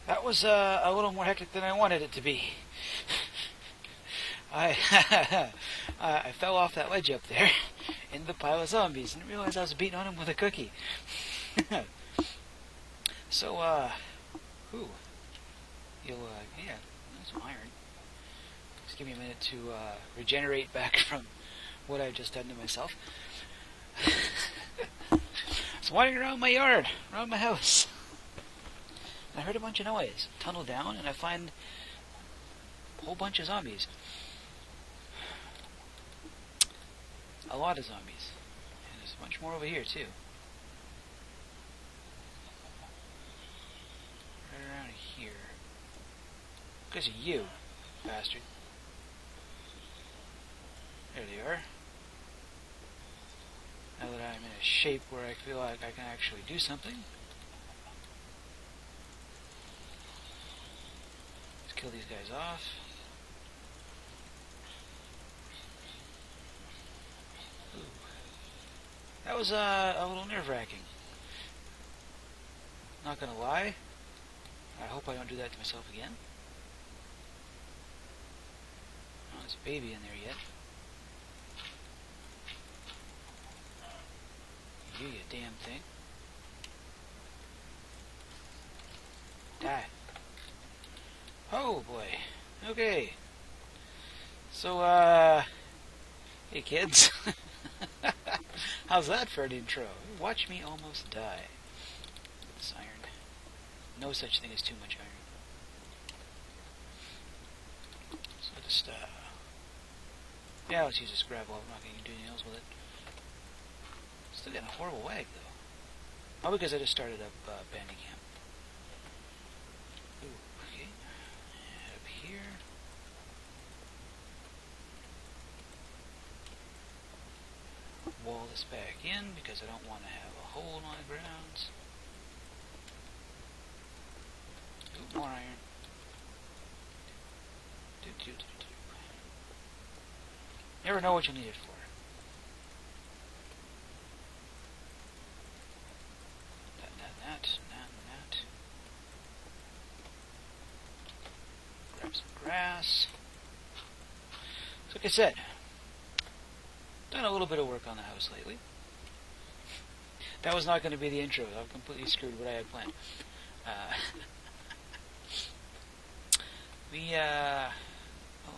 That was a little more hectic than I wanted it to be. I I fell off that ledge up there in the pile of zombies and didn't realize I was beating on him with a cookie. So, ooh, yeah, that's some iron. Just give me a minute to regenerate back from what I've just done to myself. I was wandering around my yard, around my house. I heard a bunch of noise. Tunnel down, and I find a whole bunch of zombies. A lot of zombies. And there's a bunch more over here, too. Right around here. Because of you, bastard. There they are. Now that I'm in a shape where I feel like I can actually do something. Let's kill these guys off. Ooh. That was a little nerve-wracking. Not gonna lie. I hope I don't do that to myself again. Oh, there's a baby in there yet. You damn thing. Die. Oh boy. Okay. So, hey kids. How's that for an intro? Watch me almost die. This iron. No such thing as too much iron. So just, yeah, let's use this gravel. I'm not going to do anything else with it. Still getting a horrible wag, though. Probably because I just started up Bandicam. Ooh, okay. And up here. Wall this back in because I don't want to have a hole in my grounds. Ooh, more iron. Never know what you'll need it for. That. Grab some grass. So like I said, done a little bit of work on the house lately. That was not going to be the intro. I've completely screwed what I had planned. I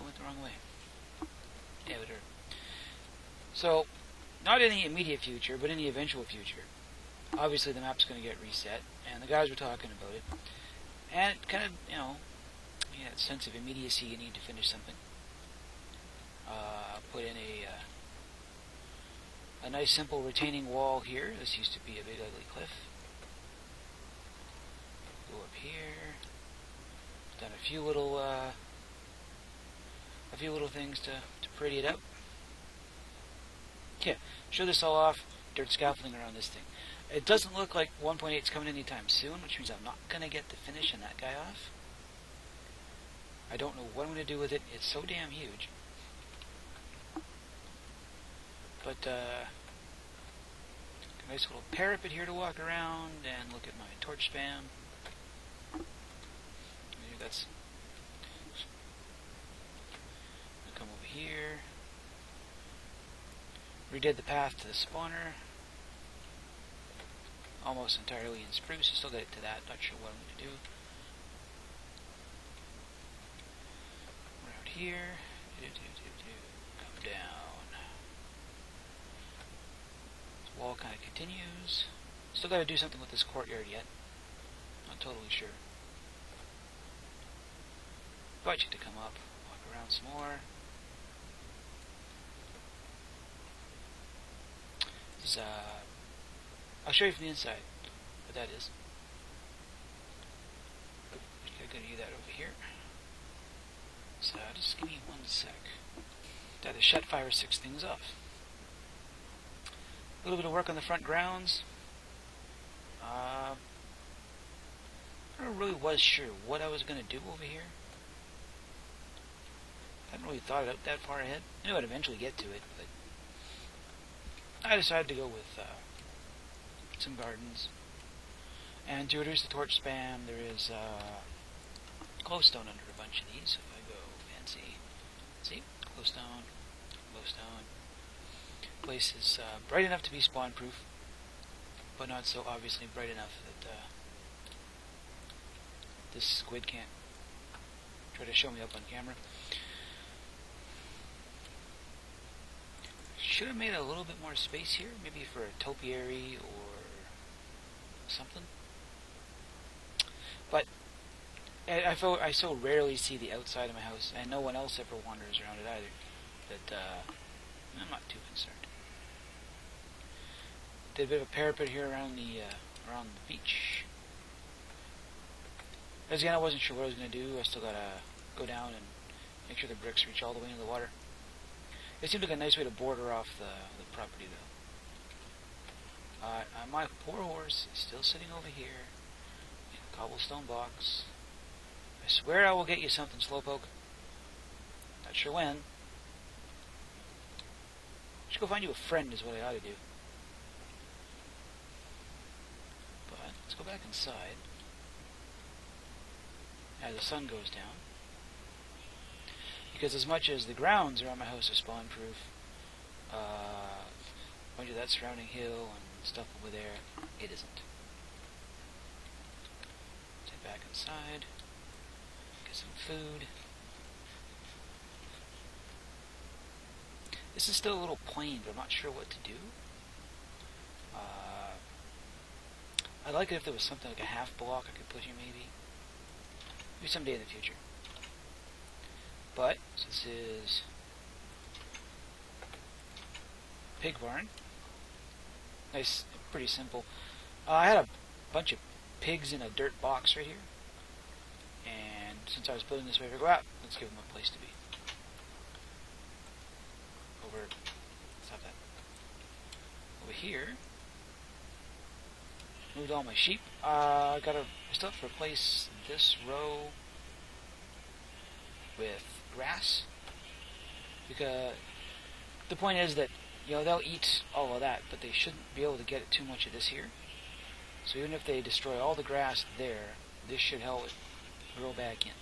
went the wrong way. Yeah, but so, not in the immediate future, but in the eventual future. Obviously, the map's going to get reset, and the guys were talking about it. And it kind of, that sense of immediacy, you need to finish something. Put in a nice simple retaining wall here. This used to be a big ugly cliff. Go up here. Done a few little things to pretty it up. Yeah, show this all off. Dirt scaffolding around this thing. It doesn't look like 1.8 is coming anytime soon, which means I'm not gonna get to finishing that guy off. I don't know what I'm gonna do with it. It's so damn huge. But a nice little parapet here to walk around and look at my torch spam. Maybe that's. I'll come over here. Redid the path to the spawner. Almost entirely in spruce. I still got it to that. Not sure what I'm going to do. Around here. Come down. This wall kind of continues. Still got to do something with this courtyard yet. Not totally sure. Invite you to come up. Walk around some more. This is, I'll show you from the inside what that is. I'm going to do that over here. So just give me one sec. Had to shut 5 or 6 things off. A little bit of work on the front grounds. I really was sure what I was going to do over here. I hadn't really thought it out that far ahead. I knew I'd eventually get to it, but I decided to go with some gardens. And to reduce the torch spam, there is glowstone under a bunch of these. So if I go fancy, see, glowstone. Place is bright enough to be spawn proof, but not so obviously bright enough that this squid can't try to show me up on camera. Should have made a little bit more space here, maybe for a topiary or something. But I so rarely see the outside of my house, and no one else ever wanders around it either, that I'm not too concerned. Did a bit of a parapet here around the beach. As again, I wasn't sure what I was going to do. I still got to go down and make sure the bricks reach all the way into the water. It seemed like a nice way to border off the property, though. My poor horse is still sitting over here in a cobblestone box. I swear I will get you something, Slowpoke. Not sure when. Should go find you a friend is what I ought to do. But let's go back inside as the sun goes down. Because as much as the grounds around my house are spawn proof, a bunch of that surrounding hill and stuff over there, it isn't. Let's head back inside, get some food. This is still a little plain, but I'm not sure what to do. I'd like it if there was something like a half block I could put here, maybe. Maybe someday in the future. But this is pig barn. Nice, pretty simple. I had a bunch of pigs in a dirt box right here, and since I was building this way, I figured, well, let's give them a place to be. Stop that. Over here, moved all my sheep. I still have to replace this row with grass, because the point is that they'll eat all of that, but they shouldn't be able to get too much of this here. So even if they destroy all the grass there, this should help it grow back in.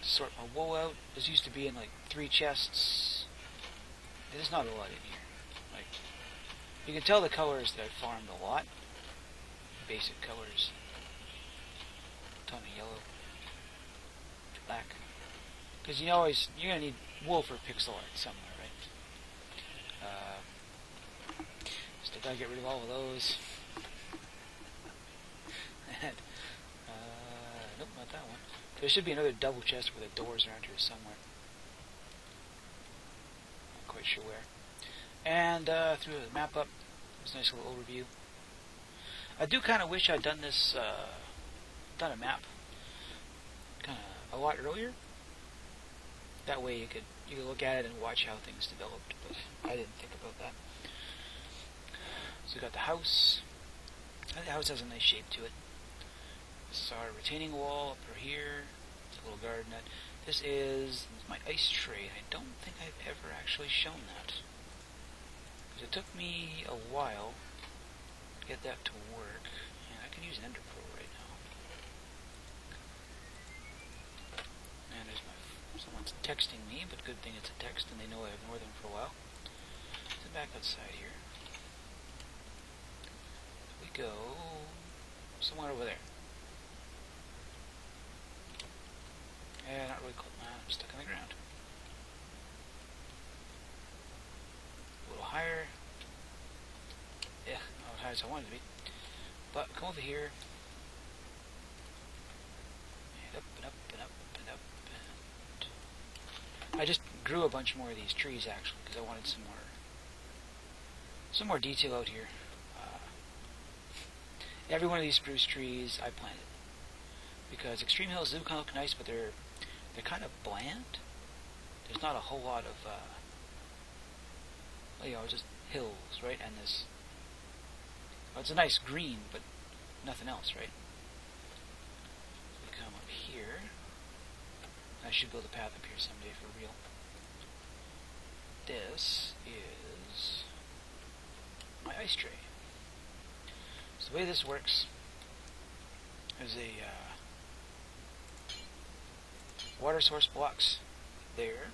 Sort my wool out. This used to be in like 3 chests. There's not a lot in here. Like, you can tell the colors that I farmed a lot. Basic colors. Ton of yellow. Black. Because you're gonna need wool for pixel art somewhere, right? Still gotta get rid of all of those. And, nope, not that one. There should be another double chest with the doors around here somewhere. Not quite sure where. And threw the map up. It's a nice little overview. I do kind of wish I'd done this, done a map kind of a lot earlier. That way you could look at it and watch how things developed, but I didn't think about that. So we got the house. The house has a nice shape to it. This is our retaining wall up here. It's a little garden. This is my ice tray. I don't think I've ever actually shown that. Because it took me a while to get that to work. And I can use an Ender Pro right now. And there's someone's texting me, but good thing it's a text and they know I've ignored them for a while. Let's back outside here. We go somewhere over there. Yeah, not really cool. I'm stuck in the ground. A little higher. Yeah, not as high as I wanted to be. But come over here. And up and up and up and up. And I just grew a bunch more of these trees actually because I wanted some more detail out here. Every one of these spruce trees I planted because extreme hills do kind of look nice, but they're they're kind of bland. There's not a whole lot of, just hills, right? And this, it's a nice green, but nothing else, right? We come up here. I should build a path up here someday for real. This is my ice tray. So the way this works is a water source blocks there,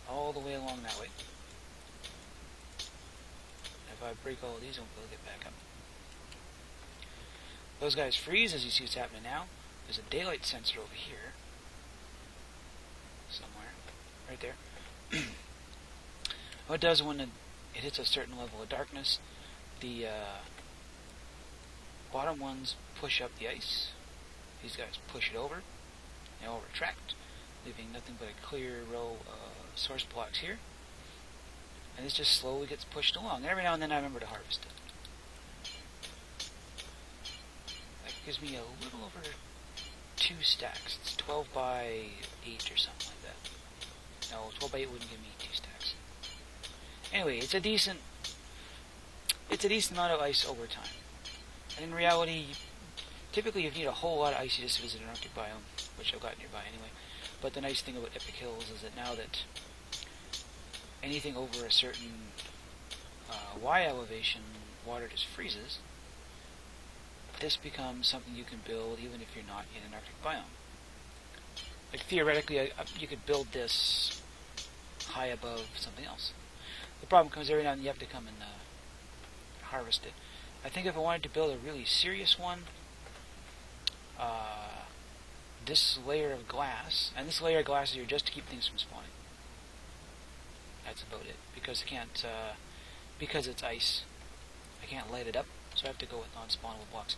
all the way along that way. If I break all of these, I won't be able to get back up. Those guys freeze, as you see what's happening now. There's a daylight sensor over here. Somewhere. Right there. What it does when it hits a certain level of darkness, the bottom ones push up the ice. These guys push it over. They all retract, leaving nothing but a clear row of source blocks here. And this just slowly gets pushed along. And every now and then I remember to harvest it. That gives me a little over 2 stacks. It's 12 by 8 or something like that. No, 12 by 8 wouldn't give me 2 stacks. Anyway, it's a decent amount of ice over time. And in reality, typically if you need a whole lot of ice, you just visit an Arctic biome, which I've got nearby anyway. But the nice thing about Epic Hills is that now that anything over a certain Y elevation, water just freezes, this becomes something you can build even if you're not in an Arctic biome. Like theoretically, you could build this high above something else. The problem comes every now and then you have to come and harvest it. I think if I wanted to build a really serious one, this layer of glass, and this layer of glass is here just to keep things from spawning. That's about it, because because it's ice, I can't light it up, so I have to go with non-spawnable blocks.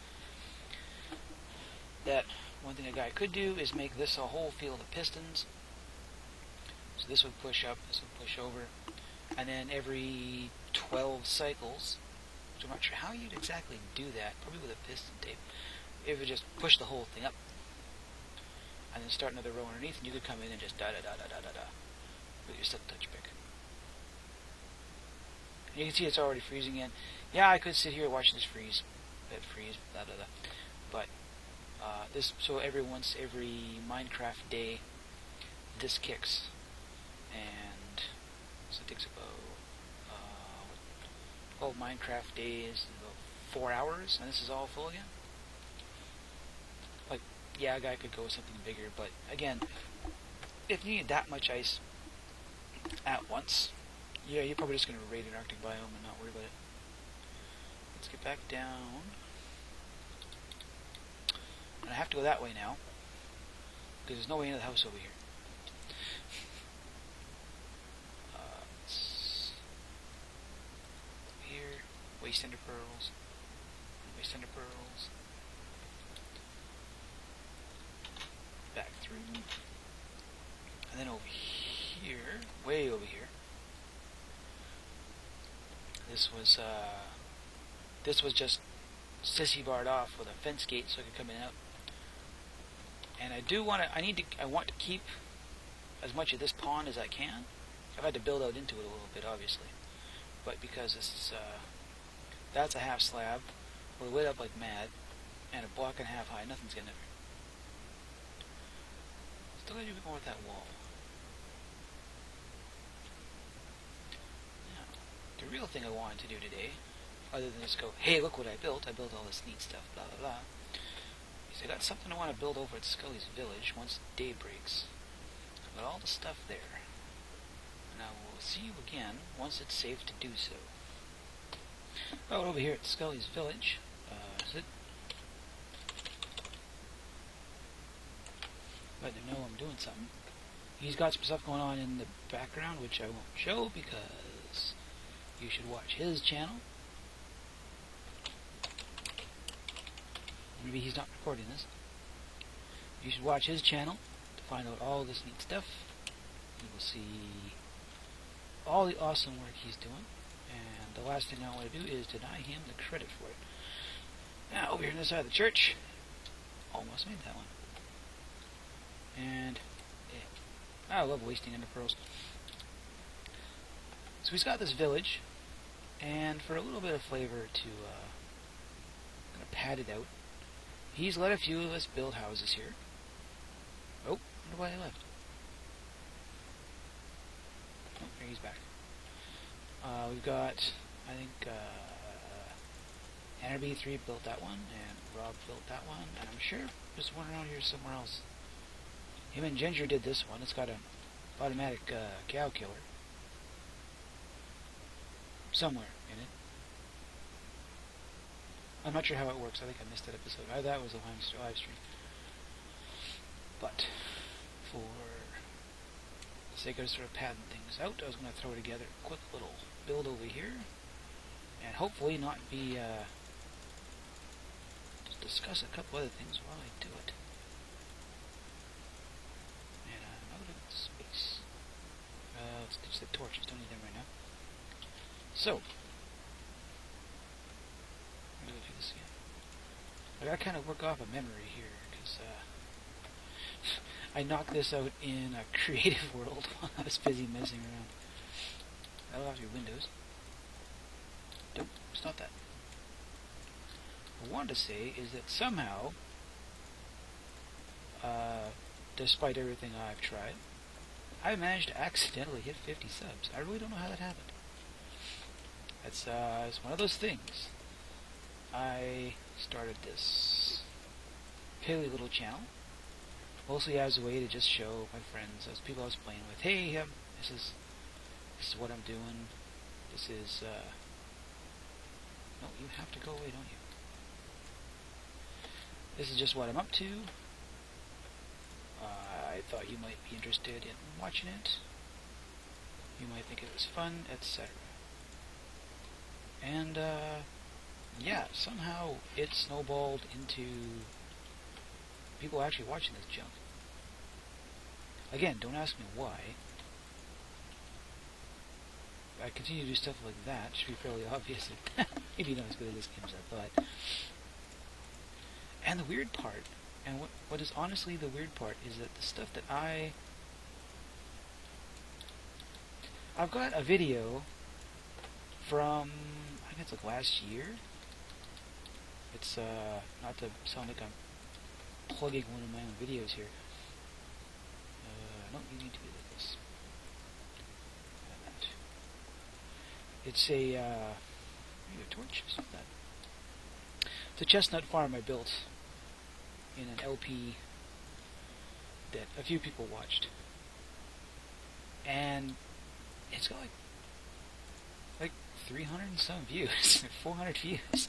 That one thing a guy could do is make this a whole field of pistons. So this would push up, this would push over, and then every 12 cycles, which I'm not sure how you'd exactly do that, probably with a piston tape, it would just push the whole thing up, and then start another row underneath, and you could come in and just da-da-da-da-da-da-da with your silk touch pick. And you can see it's already freezing in. Yeah, I could sit here and watch this freeze, blah blah blah. But so every Minecraft day, this kicks, and so it takes about 12 Minecraft days, about 4 hours, and this is all full again. Like, yeah, a guy could go with something bigger, but again, if you need that much ice at once, yeah, you're probably just going to raid an Arctic biome and not worry about it. Let's get back down. And I have to go that way now, because there's no way into the house over here. Here, waste ender pearls, back through, and then over here, way over here. This was just sissy barred off with a fence gate so I could come in and out. And I want to keep as much of this pond as I can. I've had to build out into it a little bit, obviously. But because this is, that's a half slab, we're lit up like mad, and a block and a half high, nothing's getting over. Still gotta do a bit more with that wall. Now, the real thing I wanted to do today, other than just go, hey, look what I built all this neat stuff, blah blah blah, is I got something I want to build over at Scully's village once day breaks. I've got all the stuff there. And I will see you again once it's safe to do so. Well, over here at Scully's village, is it? Let them know I'm doing something. He's got some stuff going on in the background, which I won't show because you should watch his channel. Maybe he's not recording this. You should watch his channel to find out all this neat stuff. You will see all the awesome work he's doing. And the last thing I want to do is deny him the credit for it. Now, over here on this side of the church, almost made that one. And I love wasting ender pearls. So he's got this village, and for a little bit of flavor to kind of pad it out, he's let a few of us build houses here. Oh, I wonder why I left. Oh, there he's back. We've got, I think, Ep25 built that one, and Rob built that one, and I'm sure there's one around here somewhere else. Him and Ginger did this one. It's got an automatic cow killer somewhere in it. I'm not sure how it works. I think I missed that episode. That was a live stream. But for the sake of sort of padding things out, I was going to throw together a quick little build over here, and hopefully not be just discuss a couple other things while I do it. And I'm out of space. Let's ditch the torches. Don't need them right now. So, I'm going to do this again. I got to kind of work off a memory here, because I knocked this out in a creative world while I was busy messing around. That'll have your windows. Nope, it's not that. What I wanted to say is that somehow, despite everything I've tried, I managed to accidentally hit 50 subs. I really don't know how that happened. It's one of those things. I started this piddly little channel, mostly as a way to just show my friends, as people I was playing with, hey, this is what I'm doing. This is, no, you have to go away, don't you? This is just what I'm up to. I thought you might be interested in watching it. You might think it was fun, etc. And, yeah, somehow it snowballed into people actually watching this junk. Again, don't ask me why. I continue to do stuff like that. It should be fairly obvious. Maybe not as good as this game's at, but... And the weird part, and what is honestly the weird part, is that the stuff that I've got a video from, I think it's like last year. It's, not to sound like I'm plugging one of my own videos here. No, you need to be like this. That. It's a, maybe a torch, is that? It's a chestnut farm I built in an LP that a few people watched. And it's got like 300 and some views, 400 views.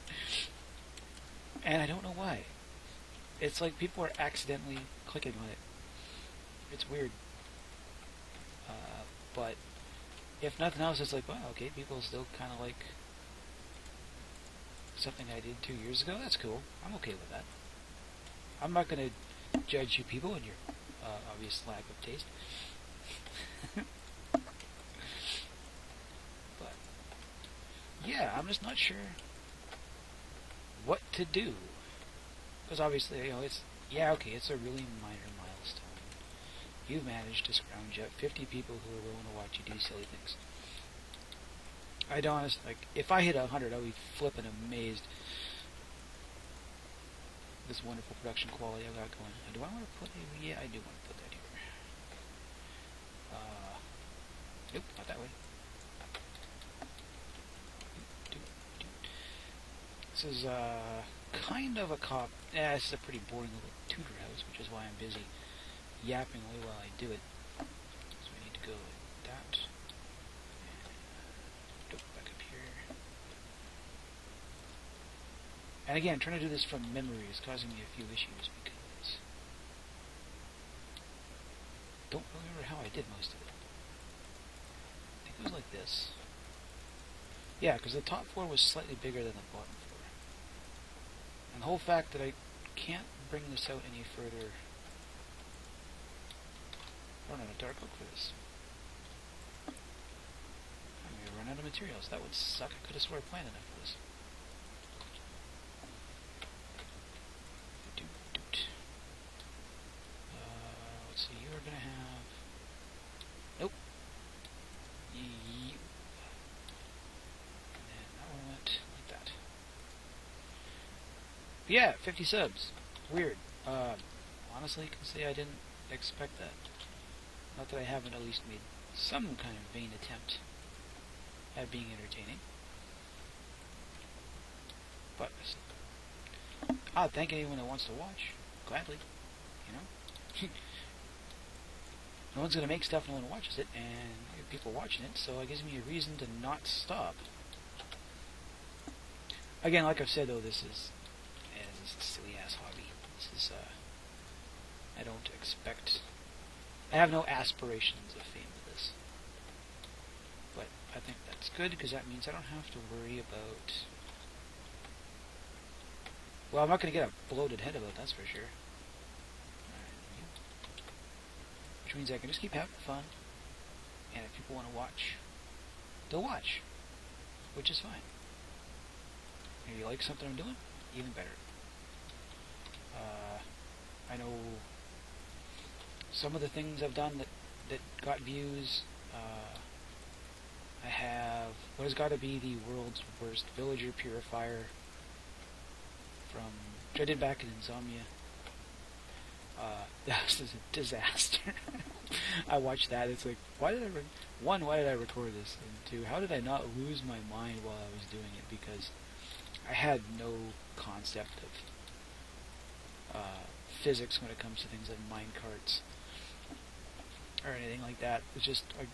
And I don't know why. It's like people are accidentally clicking on it. It's weird. But if nothing else, it's like, wow, okay, people still kind of like something I did 2 years ago. That's cool. I'm okay with that. I'm not going to judge you people and your obvious lack of taste. But yeah, I'm just not sure what to do. Because obviously, you know, it's a really minor milestone. You've managed to scrounge up 50 people who are willing to watch you do silly things. I'd honestly, like, if I hit 100, I'd be flipping amazed. This wonderful production quality I got going. Do I want to put it? Yeah, I do want to put that here. Nope, not that way. This is kind of a this is a pretty boring little tutor house, which is why I'm busy yapping away while I do it. So we need to go like that. And back up here. And again, trying to do this from memory is causing me a few issues because I don't remember how I did most of it. I think it was like this. Yeah, because the top floor was slightly bigger than the bottom floor. And the whole fact that I can't bring this out any further... I don't have a dark oak for this. I'm going to run out of materials. That would suck. I could have swore I planned enough for this. Let's see, you're going to have Yeah, 50 subs. Weird. Honestly, can say I didn't expect that. Not that I haven't at least made some kind of vain attempt at being entertaining. But I'll thank anyone that wants to watch. Gladly. You know? No one's going to make stuff, no one watches it, and there are people watching it, so it gives me a reason to not stop. Again, like I've said, though, this is a silly-ass hobby. This is, I don't expect... I have no aspirations of fame with this. But I think that's good, because that means I don't have to worry about... Well, I'm not going to get a bloated head about, that's for sure. Which means I can just keep having fun, and if people want to watch, they'll watch, which is fine. If you like something I'm doing, even better. I know some of the things I've done that got views. I have what has got to be the world's worst villager purifier which I did back in Insomnia. That was a disaster. I watched that. It's like, why did I record this? And two, how did I not lose my mind while I was doing it? Because I had no concept of physics when it comes to things like minecarts or anything like that. It was just a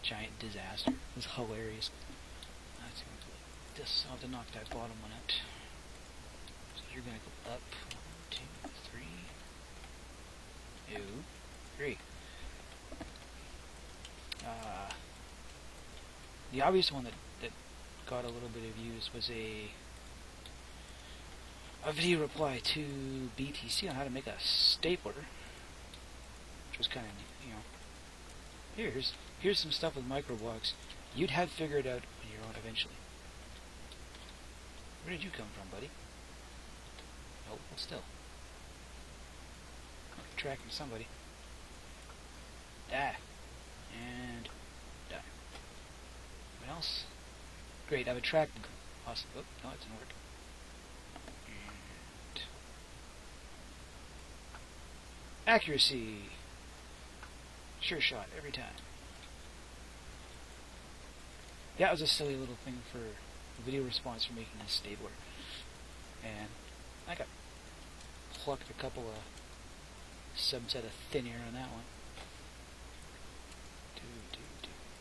giant disaster. It was hilarious. That's going to go like this. I'll have to knock that bottom one out. So you're going to go up. 1, 2, 3. 2, 3. The obvious one that got a little bit of views was a video reply to BTC on how to make a stapler, which was kind of neat, you know. Here's some stuff with microblocks you'd have figured out on your own eventually. Where did you come from, buddy? Oh, well, still. Tracking somebody. Die. And die. What else? Great, I've attracted... Awesome. Oh, no, it didn't work. And... accuracy. Sure shot, every time. That was a silly little thing for video response for making this stabler. And I got plucked a couple of subset of thin air on that one.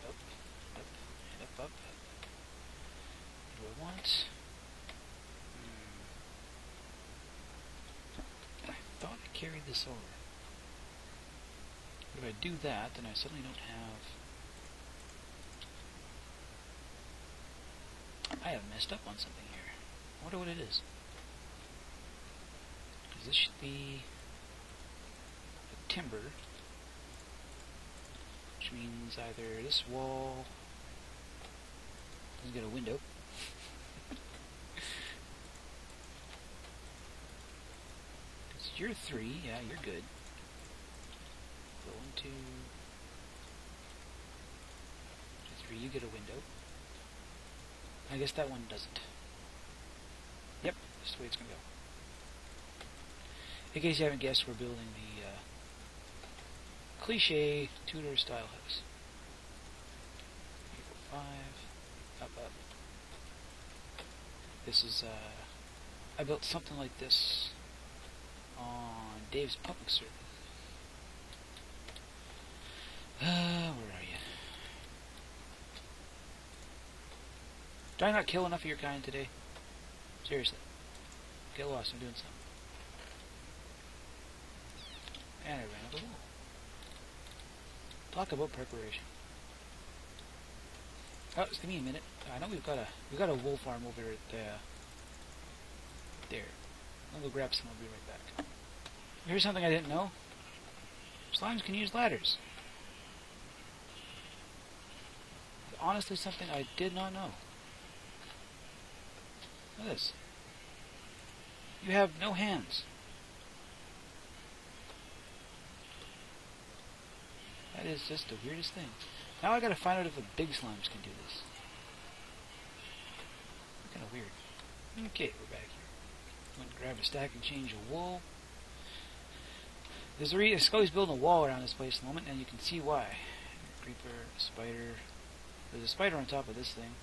Up, up, and up, up. What do I want? I thought I carried this over. But if I do that, then I suddenly don't have... I have messed up on something here. I wonder what it is. Because this should be a timber, which means either this wall doesn't get a window, because you're 3, yeah, you're good. Go into 3, you get a window. I guess that one doesn't. Yep, that's the way it's going to go. In case you haven't guessed, we're building the cliche Tudor style house. 3, 4, 5, up, up. This is, I built something like this on Dave's public server. Where are you? Did I not kill enough of your kind today? Seriously. Get lost, I'm doing something. And I ran out of the wall. Talk about preparation. Oh, just give me a minute. I know we've got a wool farm over at there. I'll go grab some, I'll be right back. Here's something I didn't know. Slimes can use ladders. Honestly, something I did not know. Look at this. You have no hands. That is just the weirdest thing. Now I gotta find out if the big slimes can do this. Kind of weird. Okay, we're back here. Went and grabbed a stack and change of wool. There's a Scully's building a wall around this place at the moment, and you can see why. Creeper, spider. There's a spider on top of this thing.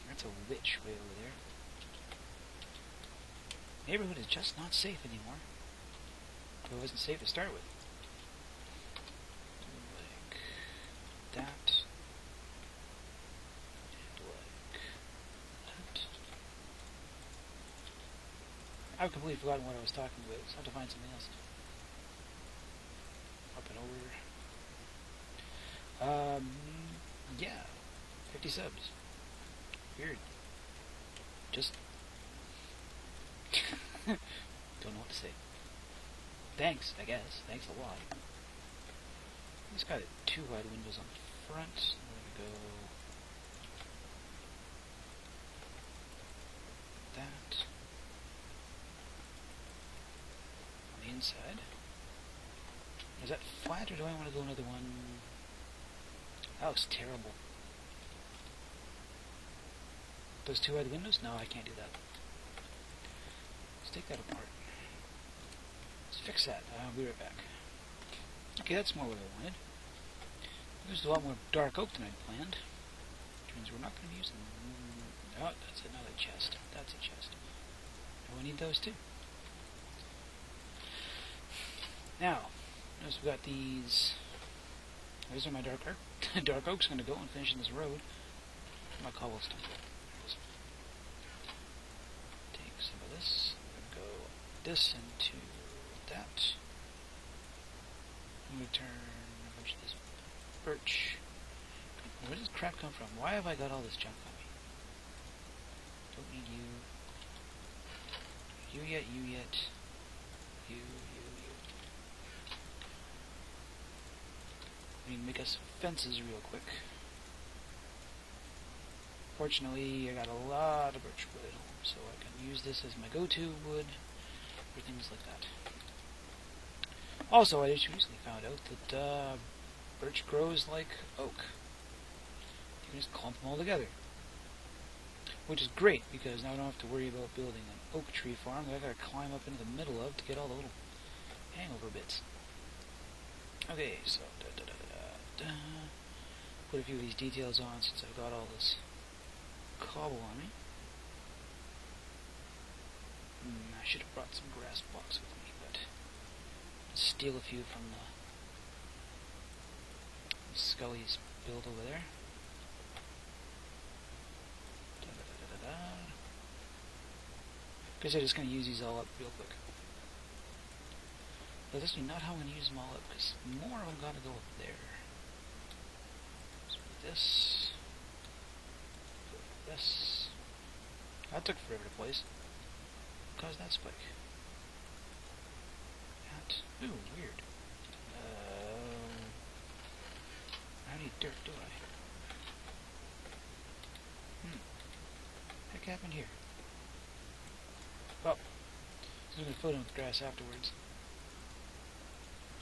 That's a witch way over there. Neighborhood is just not safe anymore. It wasn't safe to start with. Like that. And like that. I've completely forgotten what I was talking about, so I have to find something else. Up and over. Yeah. 50 subs. Weird. Just don't know what to say. Thanks, I guess. Thanks a lot. It's got 2 wide windows on the front. There we go. That. On the inside. Is that flat, or do I want to go another one? That looks terrible. Those 2 wide windows? No, I can't do that. Let's take that apart. Let's fix that. I'll be right back. Okay, that's more what I wanted. There's a lot more dark oak than I planned. Which means we're not going to be using them. Oh, that's another chest. That's a chest. And we need those too. Now, notice we've got these. These are my dark oak. Dark oak's going to go and finish in this road. My cobblestone. Take some of this. I'm going to go this into that. I'm going to turn a bunch of this birch. Where does crap come from? Why have I got all this junk on me? Don't need you. You yet, you yet. You. We need to make us some fences real quick. Fortunately, I got a lot of birch wood at home, so I can use this as my go-to wood for things like that. Also, I just recently found out that birch grows like oak. You can just clump them all together. Which is great, because now I don't have to worry about building an oak tree farm that I gotta climb up into the middle of to get all the little hangover bits. Okay, so put a few of these details on since I've got all this cobble on me. I should have brought some grass blocks with me, but I'll steal a few from the Scully's build over there. Because I'm just going to use these all up real quick. But this is not how I'm going to use them all up, because more of them got to go up there. So this. This. That took forever to place. Because that spike. That. Ooh, weird. I need dirt, do I? Heck happened here? Well, I'm going to fill it in with grass afterwards.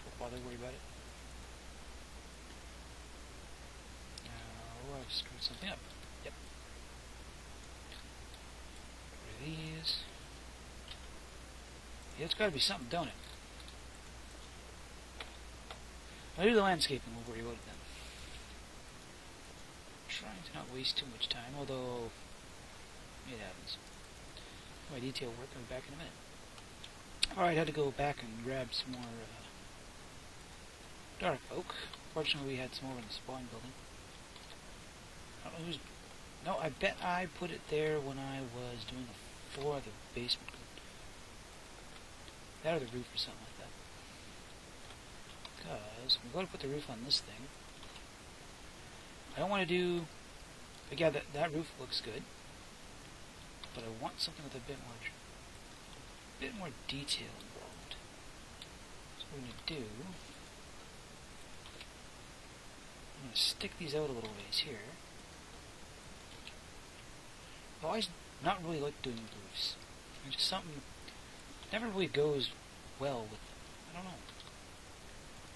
Don't bother worry about it. Now, I've screwed something up. Yep. Get rid of these. Yeah, it's got to be something, don't it? I'll do the landscaping, we'll worry about it then. Trying to not waste too much time, although it happens. My detail work, I'll be back in a minute. Alright, I had to go back and grab some more dark oak. Fortunately, we had some over in the spawn building. I don't know who's... No, I bet I put it there when I was doing the floor of the basement. That or the roof or something like that. Because I'm going to put the roof on this thing. I don't want to do... Yeah, that roof looks good. But I want something with a bit more detail involved. So what we're going to do... I'm going to stick these out a little ways here. I've always not really liked doing roofs. It's just something never really goes well with them. I don't know.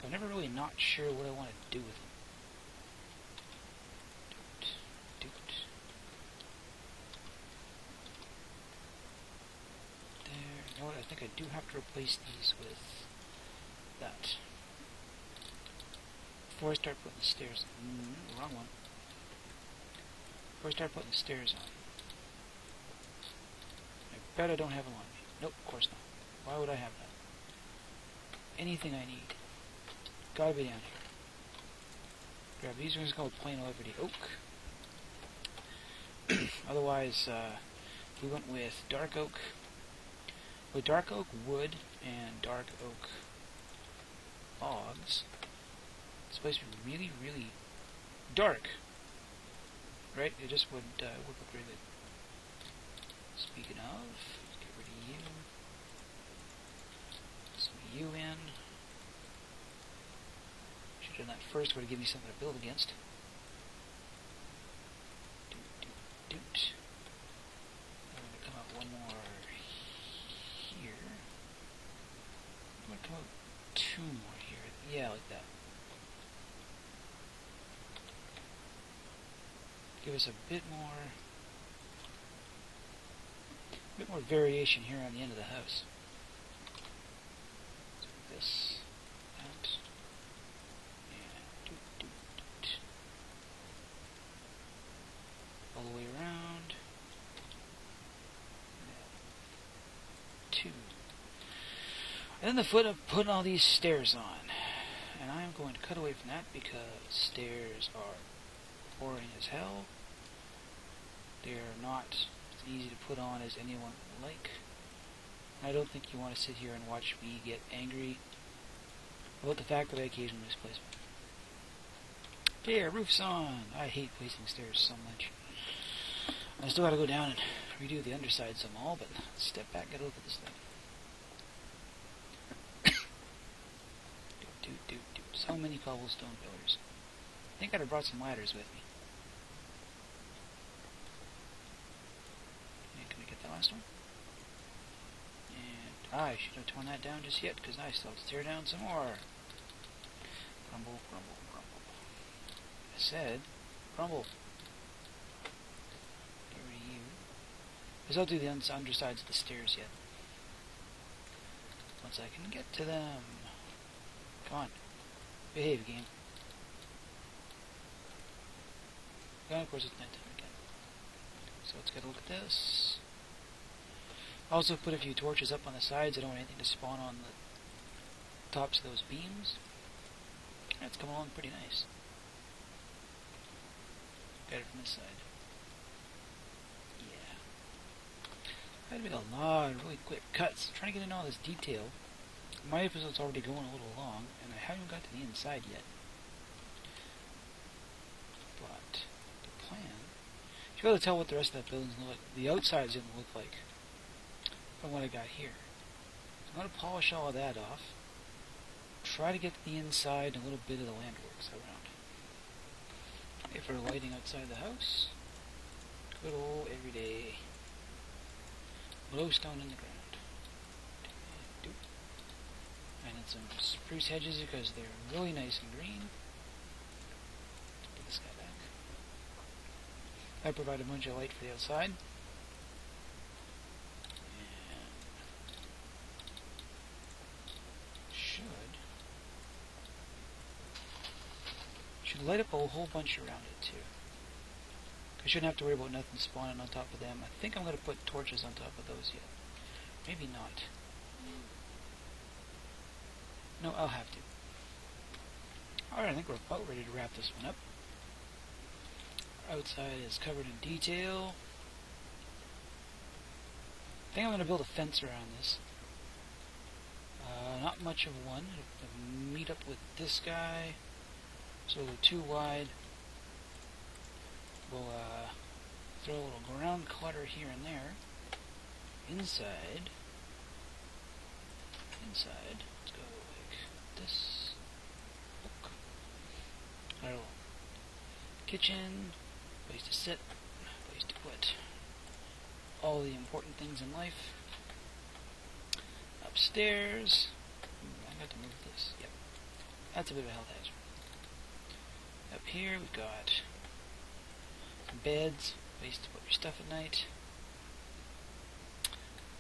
I'm never really not sure what I want to do with them. I do have to replace these with that. Before I start putting the stairs... wrong one. Before I start putting the stairs on. I bet I don't have them on me. Nope, of course not. Why would I have that? Anything I need. Gotta be down here. Grab these. We're just going with plain old everyday oak. Otherwise, we went with dark oak. With dark oak wood and dark oak logs, it's supposed to be really, really dark. Right? It just would work up really good. Speaking of, let's get rid of you. Some you in. Should have done that first, would have given me something to build against. Doot. I'm going to come up one more here. I'm going to come up two more here. Yeah, like that. Give us a bit more variation here on the end of the house. So this, that, and doot. All the way around. Two. And then the foot of putting all these stairs on. And I am going to cut away from that because stairs are boring as hell. They are not as easy to put on as anyone would like. I don't think you want to sit here and watch me get angry about the fact that I occasionally misplace them. Okay, our roof's on. I hate placing stairs so much. I still gotta go down and redo the underside some all, but let's step back and get a look at this thing. Doot. So many cobblestone pillars. I think I'd have brought some ladders with me. And can we get the last one? And I should have torn that down just yet, because I still have to tear down some more. Crumble. I said, crumble. Get rid of you. Because I'll do the undersides of the stairs yet. Once I can get to them. Come on. Behave, game. And of course it's nighttime again. So let's get a look at this. Also put a few torches up on the sides. I don't want anything to spawn on the tops of those beams. That's coming along pretty nice. Better from this side. Yeah. I had to make a lot of really quick cuts. I'm trying to get into all this detail. My episode's already going a little long, and I haven't got to the inside yet. But the plan... You should be able to tell what the rest of that building's going to look like. The outside's going to look like from what I got here. So I'm going to polish all of that off. Try to get the inside and a little bit of the landworks around. If we're lighting outside the house, good old everyday glowstone in the ground. And then some spruce hedges because they're really nice and green. Put this guy back. I provide a bunch of light for the outside. And should light up a whole bunch around it too. I shouldn't have to worry about nothing spawning on top of them. I think I'm going to put torches on top of those yet. Maybe not. No, I'll have to. Alright, I think we're about ready to wrap this one up. Our outside is covered in detail. I think I'm going to build a fence around this. Not much of one. I'll meet up with this guy. So we'll go too wide. We'll throw a little ground clutter here and there. Inside, let's go like this. Look. Our little kitchen, place to sit, place to put all the important things in life. Upstairs, I got to move this. Yep, that's a bit of a health hazard. Up here we've got beds, place to put your stuff at night.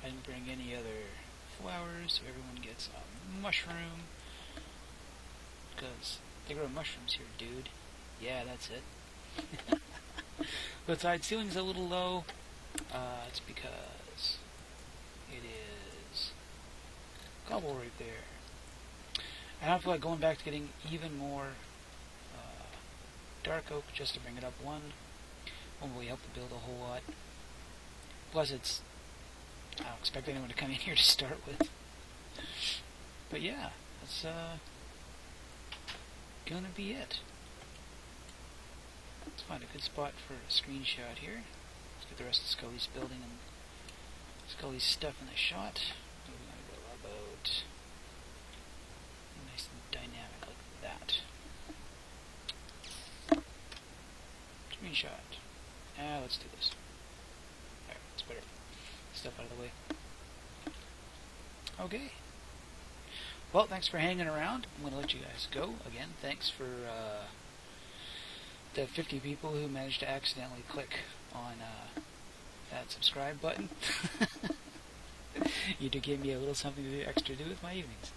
I didn't bring any other flowers, so everyone gets a mushroom. Because they grow mushrooms here, dude. Yeah, that's it. But the ceiling's a little low. It's because it is cobble right there. I don't feel like going back to getting even more dark oak just to bring it up one. Won't really help to build a whole lot. Plus I don't expect anyone to come in here to start with. But yeah, that's gonna be it. Let's find a good spot for a screenshot here. Let's get the rest of Scully's building and Scully's stuff in the shot. We're gonna go about nice and dynamic like that. Screenshot. Let's do this. Alright, that's better. Stuff out of the way. Okay. Well, thanks for hanging around. I'm going to let you guys go. Again, thanks for the 50 people who managed to accidentally click on that subscribe button. You do give me a little something to extra do with my evenings.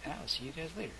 And I'll see you guys later.